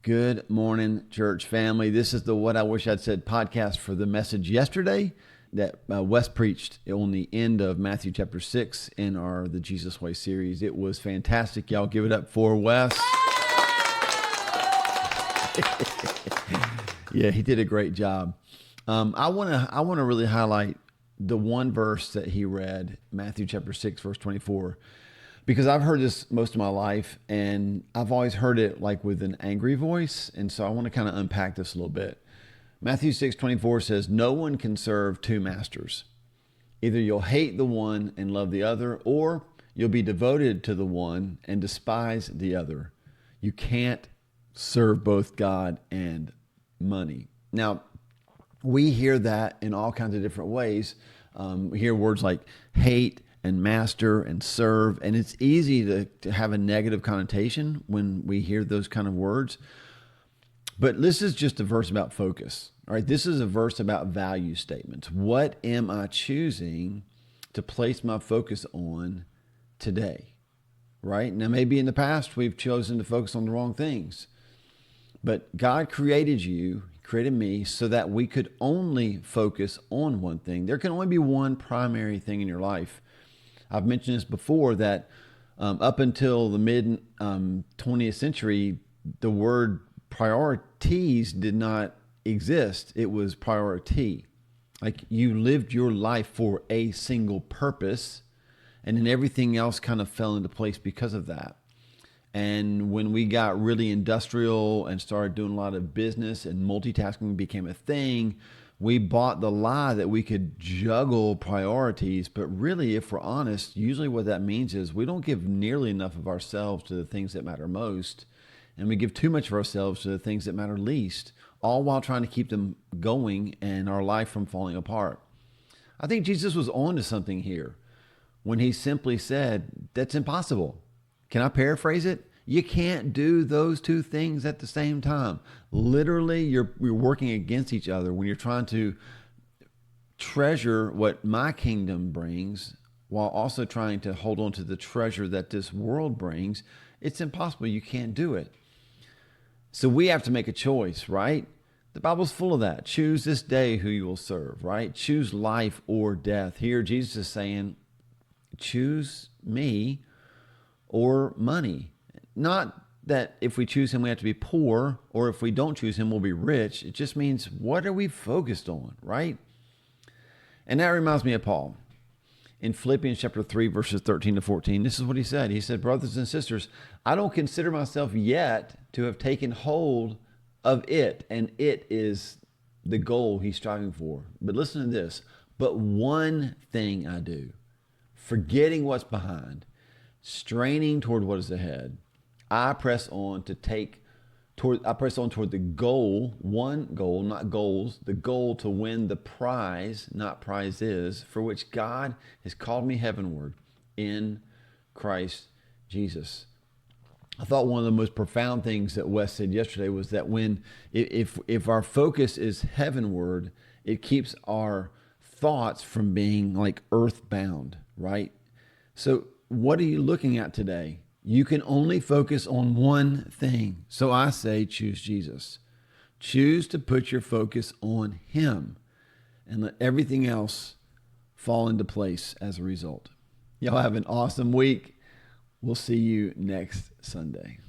Good morning, church family. This is the What I Wish I'd Said podcast for the message yesterday that Wes preached on the end of Matthew chapter 6 in our The Jesus Way series. It was fantastic. Y'all give it up for Wes. Yeah, he did a great job. I want to really highlight the one verse that he read, Matthew chapter 6, verse 24. Because I've heard this most of my life, and I've always heard it like with an angry voice, and so I want to kind of unpack this a little bit. Matthew 6:24 says, "No one can serve two masters. Either you'll hate the one and love the other, or you'll be devoted to the one and despise the other. You can't serve both God and money." Now, we hear that in all kinds of different ways. We hear words like hate and master and serve. And it's easy to have a negative connotation when we hear those kind of words. But this is just a verse about focus. All right. This is a verse about value statements. What am I choosing to place my focus on today? Right. Now, maybe in the past we've chosen to focus on the wrong things, but God created you, created me so that we could only focus on one thing. There can only be one primary thing in your life. I've mentioned this before that up until the mid 20th century, the word priorities did not exist. It was priority. Like you lived your life for a single purpose, and then everything else kind of fell into place because of that. And when we got really industrial and started doing a lot of business and multitasking became a thing, we bought the lie that we could juggle priorities. But really, if we're honest, usually what that means is we don't give nearly enough of ourselves to the things that matter most. And we give too much of ourselves to the things that matter least, all while trying to keep them going and our life from falling apart. I think Jesus was on to something here when he simply said, that's impossible. Can I paraphrase it? You can't do those two things at the same time. Literally, you're working against each other when you're trying to treasure what my kingdom brings while also trying to hold on to the treasure that this world brings. It's impossible. You can't do it. So we have to make a choice, right? The Bible's full of that. Choose this day who you will serve, right? Choose life or death. Here, Jesus is saying, choose me or money. Not that if we choose him, we have to be poor, or if we don't choose him, we'll be rich. It just means, what are we focused on, right? And that reminds me of Paul. In Philippians chapter 3, verses 13 to 14, this is what he said. He said, "Brothers and sisters, I don't consider myself yet to have taken hold of it." And it is the goal he's striving for. But listen to this. "But one thing I do, forgetting what's behind, straining toward what is ahead, I press on toward the goal, one goal, not goals, the goal to win the prize, not prizes, for which God has called me heavenward in Christ Jesus." I thought one of the most profound things that Wes said yesterday was that if our focus is heavenward, it keeps our thoughts from being like earthbound, right? So what are you looking at today? You can only focus on one thing. So I say, choose Jesus. Choose to put your focus on him and let everything else fall into place as a result. Y'all have an awesome week. We'll see you next Sunday.